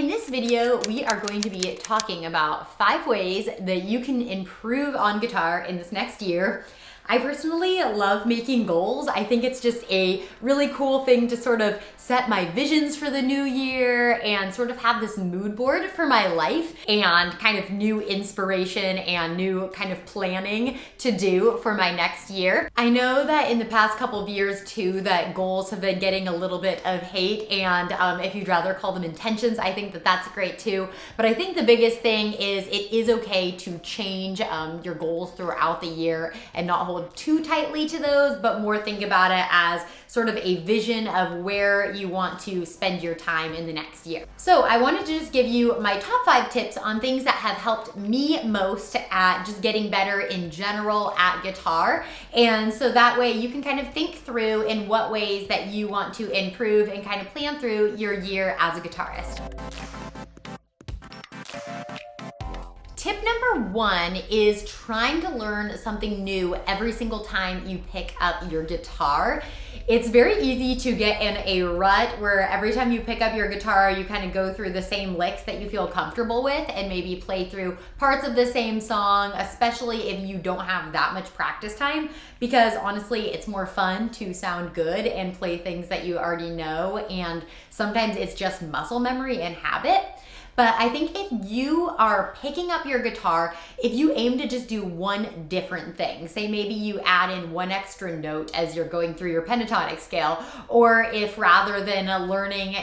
in this video, we are going to be talking about 5 ways that you can improve on guitar in this next year. I personally love making goals. I think it's just a really cool thing to sort of set my visions for the new year and sort of have this mood board for my life and kind of new inspiration and new kind of planning to do for my next year. I know that in the past couple of years too, that goals have been getting a little bit of hate, and if you'd rather call them intentions, I think that that's great too. But I think the biggest thing is it is okay to change your goals throughout the year and not hold too tightly to those, but more think about it as sort of a vision of where you want to spend your time in the next year. So I wanted to just give you my top 5 tips on things that have helped me most at just getting better in general at guitar. And so that way you can kind of think through in what ways that you want to improve and kind of plan through your year as a guitarist. Tip number 1 is trying to learn something new every single time you pick up your guitar. It's very easy to get in a rut where every time you pick up your guitar, you kind of go through the same licks that you feel comfortable with and maybe play through parts of the same song, especially if you don't have that much practice time, because honestly, it's more fun to sound good and play things that you already know, and sometimes it's just muscle memory and habit. But I think if you are picking up your guitar, if you aim to just do one different thing, say maybe you add in one extra note as you're going through your pentatonic scale, or if rather than learning,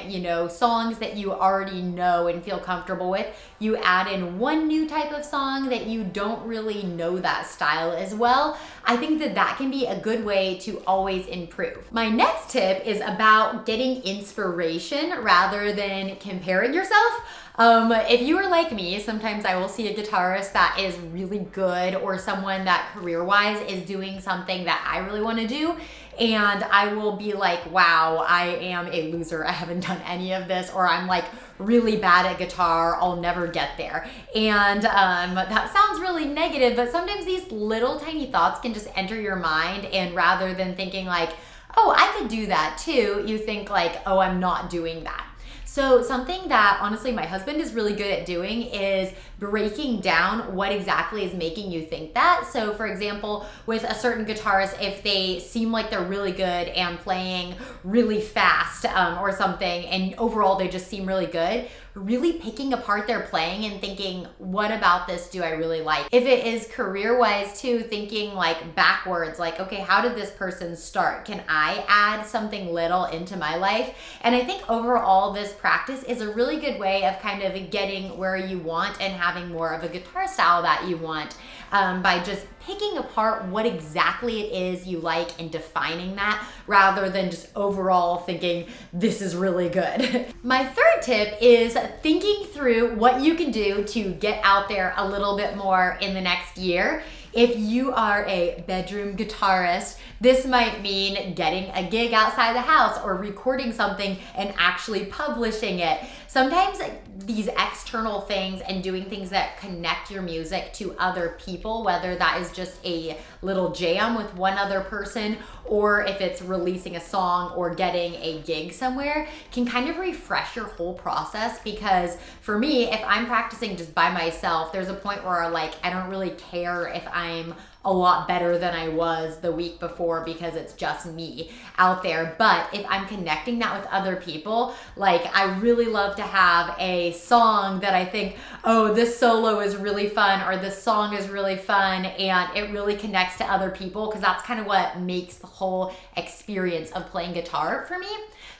songs that you already know and feel comfortable with, you add in one new type of song that you don't really know that style as well, I think that that can be a good way to always improve. My next tip is about getting inspiration rather than comparing yourself. If you are like me, sometimes I will see a guitarist that is really good or someone that career-wise is doing something that I really want to do, and I will be like, wow, I am a loser. I haven't done any of this, or I'm like really bad at guitar. I'll never get there. And that sounds really negative, but sometimes these little tiny thoughts can just enter your mind, and rather than thinking like, oh, I could do that too, you think like, oh, I'm not doing that. So something that honestly my husband is really good at doing is breaking down what exactly is making you think that. So for example, with a certain guitarist, if they seem like they're really good and playing really fast or something, and overall they just seem really good, really picking apart their playing and thinking, what about this do I really like? If it is career-wise too, thinking like backwards, like, okay, how did this person start? Can I add something little into my life? And I think overall this practice is a really good way of kind of getting where you want and having more of a guitar style that you want by just picking apart what exactly it is you like and defining that, rather than just overall thinking this is really good. My third tip is thinking through what you can do to get out there a little bit more in the next year. If you are a bedroom guitarist, this might mean getting a gig outside the house or recording something and actually publishing it. Sometimes these external things and doing things that connect your music to other people, whether that is just a little jam with one other person, or if it's releasing a song or getting a gig somewhere, can kind of refresh your whole process. Because for me, if I'm practicing just by myself, there's a point where like I don't really care if I'm a lot better than I was the week before because it's just me out there. But if I'm connecting that with other people, like I really love to have a song that I think, oh, this solo is really fun, or this song is really fun, and it really connects to other people, because that's kind of what makes the whole experience of playing guitar for me.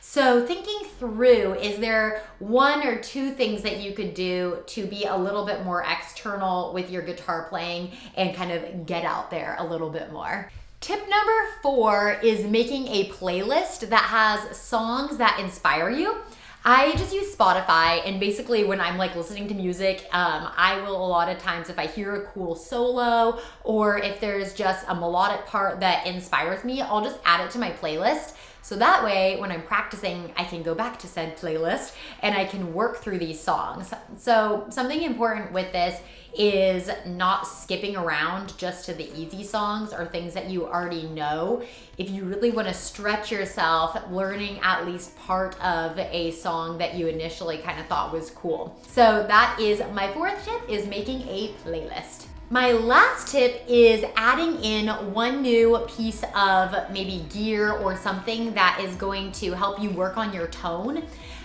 So thinking through, is there 1 or 2 things that you could do to be a little bit more external with your guitar playing and kind of get out there a little bit more? Tip number 4 is making a playlist that has songs that inspire you. I just use Spotify, and basically when I'm like listening to music, I will a lot of times, if I hear a cool solo or if there's just a melodic part that inspires me, I'll just add it to my playlist. So that way, when I'm practicing, I can go back to said playlist and I can work through these songs. So something important with this is not skipping around just to the easy songs or things that you already know. If you really want to stretch yourself, learning at least part of a song that you initially kind of thought was cool. So that is my fourth tip, is making a playlist. My last tip is adding in one new piece of maybe gear or something that is going to help you work on your tone.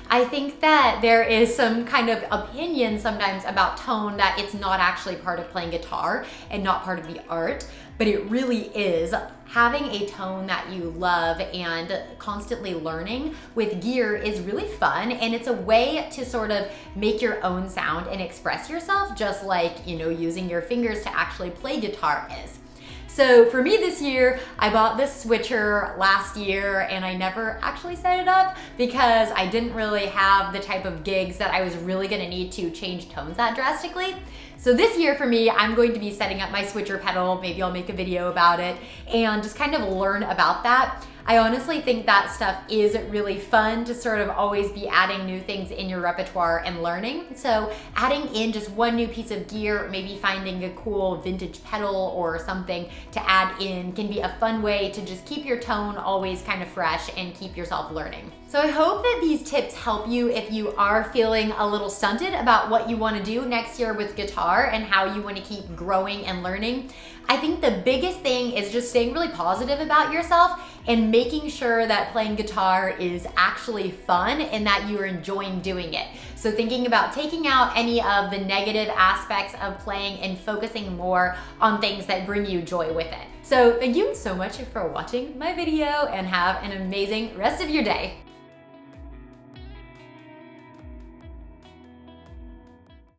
I think that there is some kind of opinion sometimes about tone that it's not actually part of playing guitar and not part of the art, but it really is. Having a tone that you love and constantly learning with gear is really fun, and it's a way to sort of make your own sound and express yourself, just like, you know, using your fingers to actually play guitar is. So for me this year, I bought this switcher last year and I never actually set it up because I didn't really have the type of gigs that I was really gonna need to change tones that drastically. So this year for me, I'm going to be setting up my switcher pedal. Maybe I'll make a video about it and just kind of learn about that. I honestly think that stuff is really fun to sort of always be adding new things in your repertoire and learning. So adding in just one new piece of gear, maybe finding a cool vintage pedal or something to add in, can be a fun way to just keep your tone always kind of fresh and keep yourself learning. So I hope that these tips help you if you are feeling a little stunted about what you want to do next year with guitar and how you want to keep growing and learning. I think the biggest thing is just staying really positive about yourself and making sure that playing guitar is actually fun and that you're enjoying doing it. So thinking about taking out any of the negative aspects of playing and focusing more on things that bring you joy with it. So thank you so much for watching my video and have an amazing rest of your day.